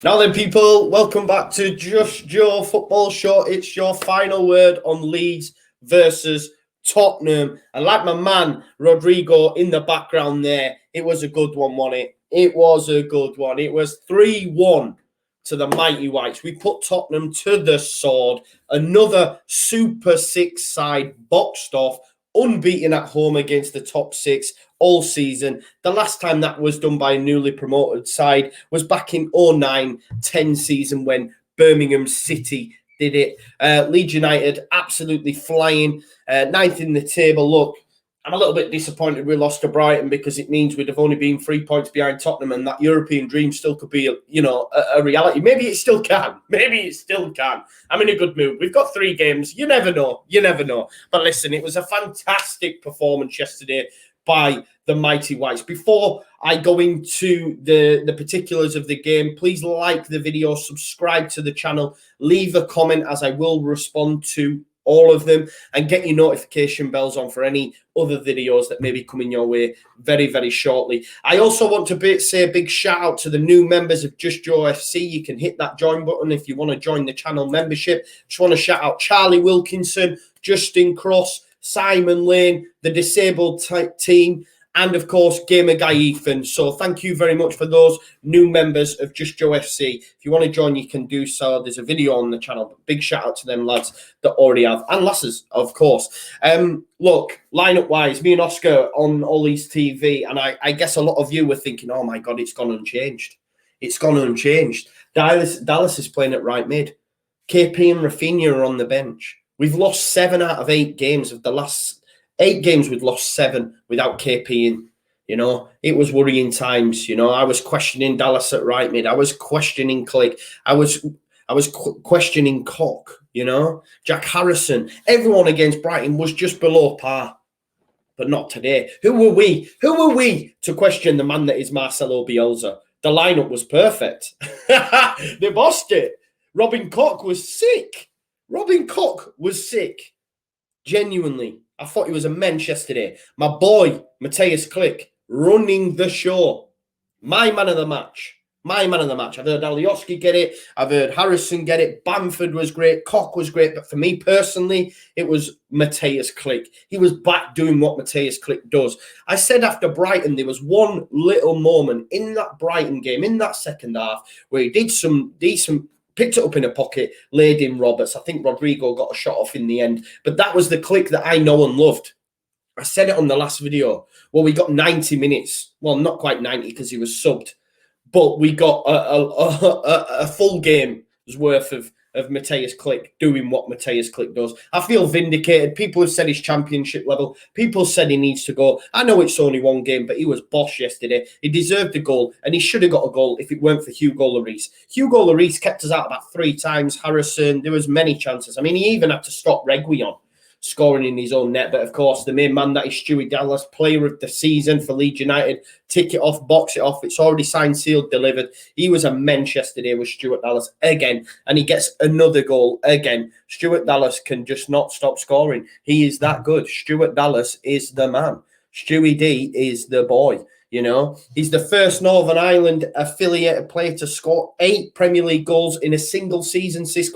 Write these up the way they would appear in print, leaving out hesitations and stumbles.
Now then, people, welcome back to Just Joe Football Show. It's your final word on Leeds versus Tottenham. And like my man, Rodrigo, in the background there, it was a good one, wasn't it? It was a good one. It was 3-1 to the mighty Whites. We put Tottenham to the sword. Another Super 6 side boxed off, unbeaten at home against the top six all season. The last time that was done by a newly promoted side was back in 09-10 season when Birmingham City did it. Leeds United absolutely flying, ninth in the table. Look, I'm a little bit disappointed we lost to Brighton because it means we'd have only been 3 points behind Tottenham, and that European dream still could be, a reality. Maybe it still can. Maybe it still can. I'm in a good mood. We've got 3 games. You never know. You never know. But listen, it was a fantastic performance yesterday by the mighty Whites. Before I go into the particulars of the game, please like the video, subscribe to the channel, leave a comment as I will respond to all of them, and get your notification bells on for any other videos that may be coming your way very, very shortly. I also want to say a big shout out to the new members of JUSTJOE FC. You can hit that join button if you want to join the channel membership. Just want to shout out Charlie Wilkinson, Justin Cross, Simon Lane, the disabled team, and of course, Gamer Guy Ethan. So thank you very much for those new members of JUSTJOE FC. If you want to join, you can do so. There's a video on the channel. But big shout out to them lads that already have, and lasses, of course. Look, lineup-wise, me and Oscar on Ollie's TV, and I guess a lot of you were thinking, oh my God, it's gone unchanged. It's gone unchanged. Dallas is playing at right mid. KP and Rafinha are on the bench. We've lost 7 out of 8 games. Of the last 8 games, we've lost 7 without KP in. It was worrying times. I was questioning Dallas at right mid. I was questioning Click. I was questioning Koch. Jack Harrison. Everyone against Brighton was just below par, but not today. Who were we? Who were we to question the man that is Marcelo Bielsa? The lineup was perfect. They bossed it. Robin Koch was sick. Robin Koch was sick. Genuinely. I thought he was immense yesterday. My boy, Mateus Click, running the show. My man of the match. My man of the match. I've heard Alioski get it. I've heard Harrison get it. Bamford was great. Koch was great. But for me personally, it was Mateus Click. He was back doing what Mateus Click does. I said after Brighton, there was one little moment in that Brighton game, in that second half, where he did some decent, picked it up in a pocket, laid in Roberts. I think Rodrigo got a shot off in the end. But that was the Click that I know and loved. I said it on the last video. Well, we got 90 minutes. Well, not quite 90 because he was subbed. But we got a full game's worth of Mateus Click doing what Mateus Click does. I feel vindicated. People have said he's championship level. People said he needs to go. I know it's only 1 game, but he was boss yesterday. He deserved a goal, and he should have got a goal if it weren't for Hugo Lloris. Hugo Lloris kept us out about 3 times. Harrison, there was many chances. I mean, he even had to stop Reguilon scoring in his own net. But of course, the main man, that is Stewie Dallas, player of the season for Leeds United. Tick it off, box it off. It's already signed, sealed, delivered. He was immense yesterday with Stuart Dallas again, and he gets another goal again. Stuart Dallas can just not stop scoring. He is that good. Stuart Dallas is the man. Stewie D is the boy. He's the first Northern Ireland affiliated player to score 8 Premier League goals in a single season since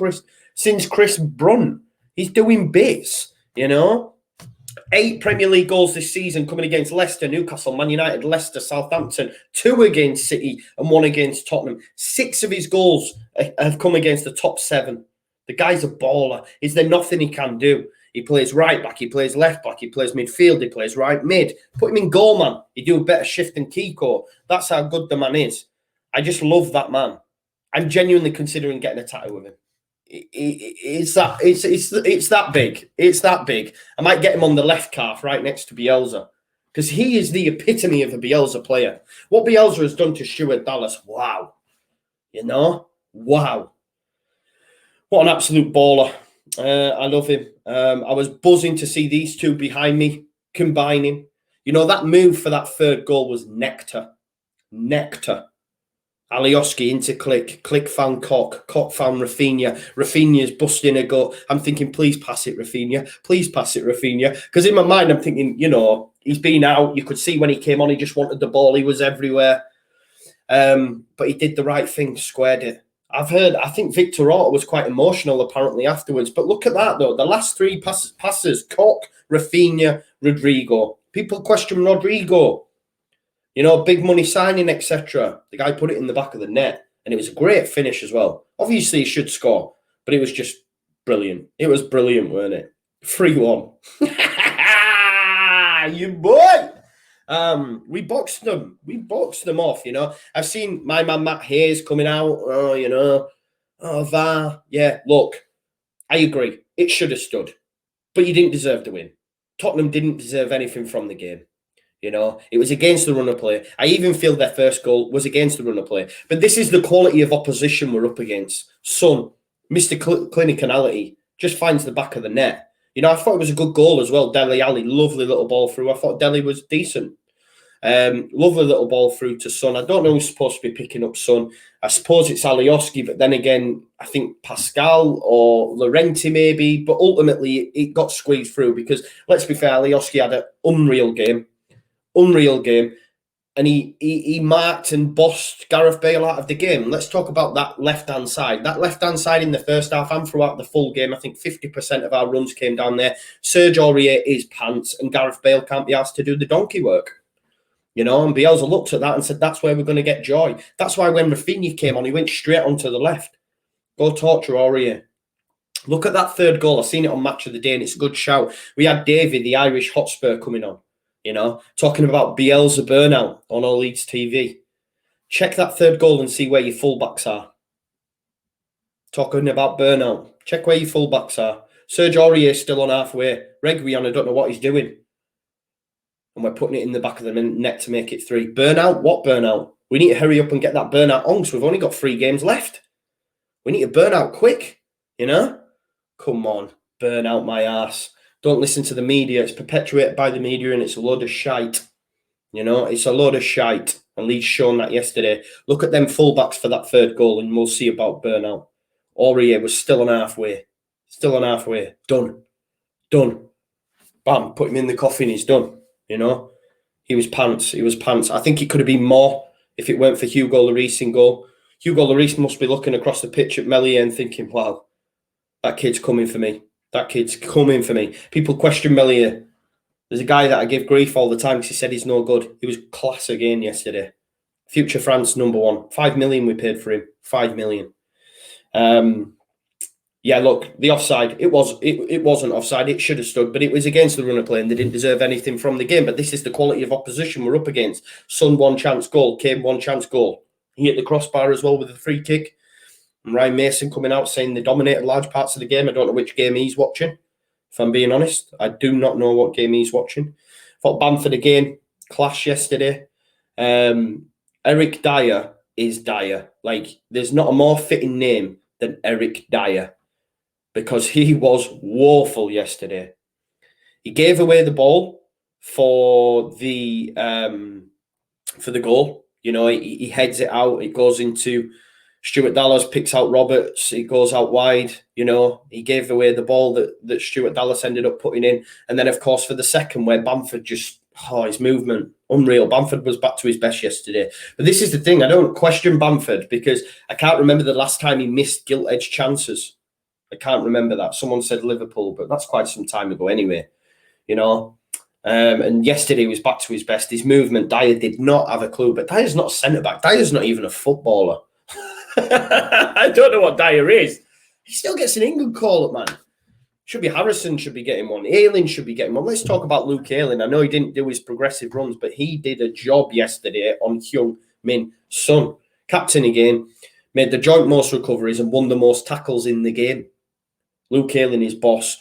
Chris Brunt. He's doing bits. 8 Premier League goals this season coming against Leicester, Newcastle, Man United, Leicester, Southampton, 2 against City and 1 against Tottenham. 6 of his goals have come against the top 7. The guy's a baller. Is there nothing he can do? He plays right back, he plays left back, he plays midfield, he plays right mid. Put him in goal, man. He'd do a better shift than Kiko. That's how good the man is. I just love that man. I'm genuinely considering getting a tattoo with him. It's that big. It's that big. I might get him on the left calf right next to Bielsa, because he is the epitome of a Bielsa player. What Bielsa has done to Stuart Dallas, wow. Wow. What an absolute baller. I love him. I was buzzing to see these 2 behind me combining. That move for that 3rd goal was nectar. Nectar. Alioski into Click. Click found Koch. Koch found Rafinha. Rafinha's busting a gut. I'm thinking, please pass it, Rafinha. Please pass it, Rafinha. Because in my mind, I'm thinking, he's been out. You could see when he came on, he just wanted the ball. He was everywhere. But he did the right thing, squared it. I think Victor Orta was quite emotional apparently afterwards. But look at that, though. The last three passes, Koch, Rafinha, Rodrigo. People question Rodrigo. You know, big money signing, etc. The guy put it in the back of the net. And it was a great finish as well. Obviously, he should score. But it was just brilliant. It was brilliant, weren't it? 3-1. You boy! We boxed them. We boxed them off, you know. I've seen my man Matt Hayes coming out. Oh, you know. Oh, VAR. Yeah, look. I agree. It should have stood. But you didn't deserve the win. Tottenham didn't deserve anything from the game. You know, it was against the run of play. I even feel their first goal was against the run of play. But this is the quality of opposition we're up against. Son, Mr. Clinicality, just finds the back of the net. You know, I thought it was a good goal as well. Dele Alli, lovely little ball through. I thought Dele was decent. Lovely little ball through to Son. I don't know who's supposed to be picking up Son. I suppose it's Alioski, but then again, I think Pascal or Laurenti maybe. But ultimately, it got squeezed through because, let's be fair, Alioski had an unreal game. And he marked and bossed Gareth Bale out of the game. Let's talk about that left-hand side. That left-hand side in the first half and throughout the full game, I think 50% of our runs came down there. Serge Aurier is pants and Gareth Bale can't be asked to do the donkey work. You know, and Bielsa looked at that and said, that's where we're going to get joy. That's why when Rafinha came on, he went straight onto the left. Go torture Aurier. Look at that third goal. I've seen it on Match of the Day and it's a good shout. We had Davy, the Irish Hotspur, coming on. You know, talking about Bielsa Burnout on all Leeds TV. Check that third goal and see where your fullbacks are. Talking about Burnout. Check where your fullbacks are. Serge Aurier is still on halfway. Reguilon, I don't know what he's doing. And we're putting it in the back of the net to make it 3. Burnout? What burnout? We need to hurry up and get that burnout on because we've only got 3 games left. We need to burn out quick, you know? Come on, burn out my ass. Don't listen to the media. It's perpetuated by the media and it's a load of shite. You know, it's a load of shite. And Leeds shown that yesterday. Look at them fullbacks for that third goal and we'll see about burnout. Aurier was still on halfway. Still on halfway. Done. Bam, put him in the coffin. He's done. You know, he was pants. I think it could have been more if it weren't for Hugo Lloris in goal. Hugo Lloris must be looking across the pitch at Meslier and thinking, wow, that kid's coming for me. People question Meslier. There's a guy that I give grief all the time because he said he's no good. He was class again yesterday. Future France #1. 5 million we paid for him. 5 million. Yeah, look, the offside. It wasn't offside. It should have stood, but it was against the run of play and they didn't deserve anything from the game. But this is the quality of opposition we're up against. Son 1 chance goal. Kane 1 chance goal. He hit the crossbar as well with a free kick. And Ryan Mason coming out saying they dominated large parts of the game. I don't know which game he's watching. If I'm being honest, I do not know what game he's watching. Thought Bamford again, clash yesterday. Eric Dyer is Dyer. Like, there's not a more fitting name than Eric Dyer because he was woeful yesterday. He gave away the ball for the goal. You know, he heads it out. It goes into Stuart Dallas, picks out Roberts. It goes out wide. You know, he gave away the ball that Stuart Dallas ended up putting in. And then, of course, for the second where Bamford just, his movement, unreal. Bamford was back to his best yesterday. But this is the thing. I don't question Bamford because I can't remember the last time he missed gilt-edged chances. I can't remember that. Someone said Liverpool, but that's quite some time ago anyway. You know, and yesterday he was back to his best. His movement, Dyer did not have a clue. But Dyer's not a centre-back. Dyer's not even a footballer. I don't know what Dyer is. He still gets an England call-up, man. Should be Harrison should be getting one. Ayling should be getting one. Let's talk about Luke Ayling. I know he didn't do his progressive runs, but he did a job yesterday on Heung-min Son. Captain again, made the joint most recoveries and won the most tackles in the game. Luke Ayling is boss.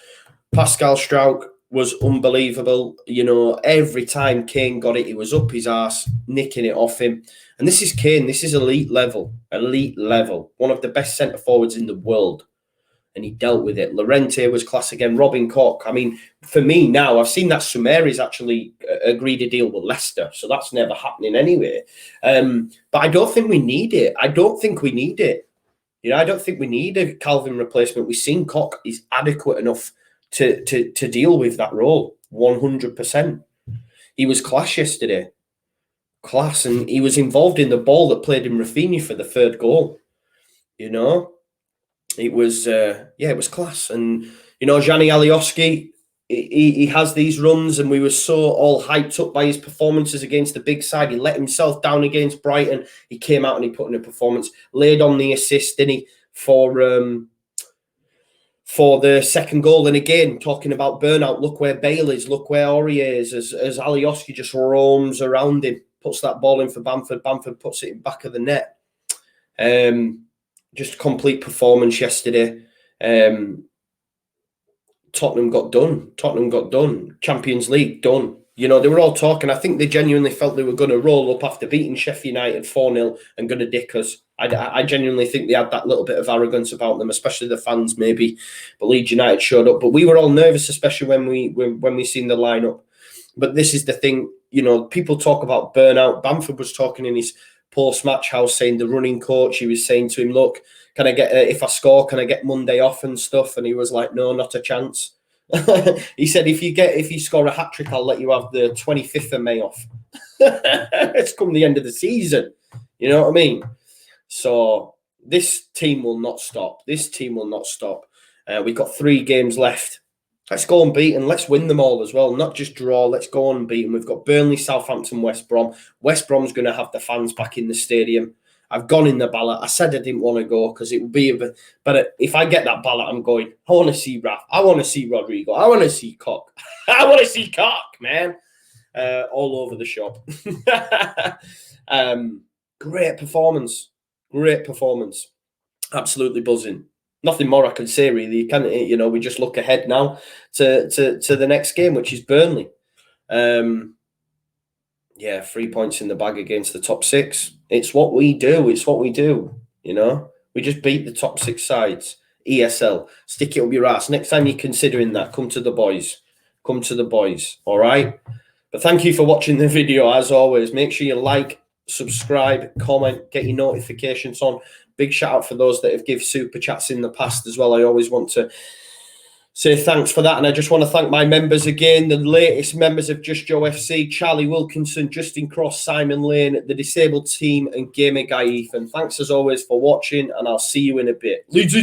Pascal Struijk was unbelievable. You know, every time Kane got it, he was up his arse, nicking it off him. And this is Kane. This is elite level. One of the best centre forwards in the world. And he dealt with it. Llorente was class again. Robin Koch. I mean, for me now, I've seen that Sumeri's actually agreed a deal with Leicester. So that's never happening anyway. But I don't think we need it. You know, I don't think we need a Calvin replacement. We've seen Koch is adequate enough to deal with that role. 100%. He was class yesterday. class. And he was involved in the ball that played in Rafinha for the third goal. You know, it was, it was class. And, you know, Gianni Alioski, he has these runs, and we were so all hyped up by his performances against the big side. He let himself down against Brighton. He came out and he put in a performance, laid on the assist, didn't he, for the second goal. And again, talking about Burnout, look where Bale is, look where Aurier is, as Alioski just roams around him, puts that ball in for Bamford. Bamford puts it in back of the net. Just complete performance yesterday. Tottenham got done. Champions League, done. You know, they were all talking. I think they genuinely felt they were going to roll up after beating Sheffield United 4-0 and going to dick us. I genuinely think they had that little bit of arrogance about them, especially the fans maybe. But Leeds United showed up. But we were all nervous, especially when we seen the lineup. But this is the thing, you know, people talk about Burnout. Bamford was talking in his post-match house, saying the running coach, he was saying to him, look, can I get, if I score, can I get Monday off and stuff? And he was like, no, not a chance. He said, if you score a hat-trick, I'll let you have the 25th of May off. It's come the end of the season. You know what I mean? So this team will not stop. We've got 3 games left. Let's go unbeaten. Let's win them all as well. Not just draw. Let's go unbeaten. We've got Burnley, Southampton, West Brom. West Brom's going to have the fans back in the stadium. I've gone in the ballot. I said I didn't want to go because it would be a bit. But if I get that ballot, I'm going. I want to see Raf. I want to see Rodrigo. I want to see Cock. I want to see Cock, man. All over the shop. Great performance. Absolutely buzzing. Nothing more I can say, really. You know, we just look ahead now to the next game, which is Burnley. 3 points in the bag against the top 6. It's what we do. You know, we just beat the top 6 sides. ESL. Stick it up your ass. Next time you're considering that, come to the boys. All right. But thank you for watching the video. As always, make sure you like, subscribe, comment, get your notifications on. Big shout out for those that have given super chats in the past as well. I always want to say thanks for that. And I just want to thank my members again, the latest members of Just Joe FC, Charlie Wilkinson, Justin Cross, Simon Lane, the Disabled Team, and Gamer Guy Ethan. Thanks as always for watching, and I'll see you in a bit. Leeds!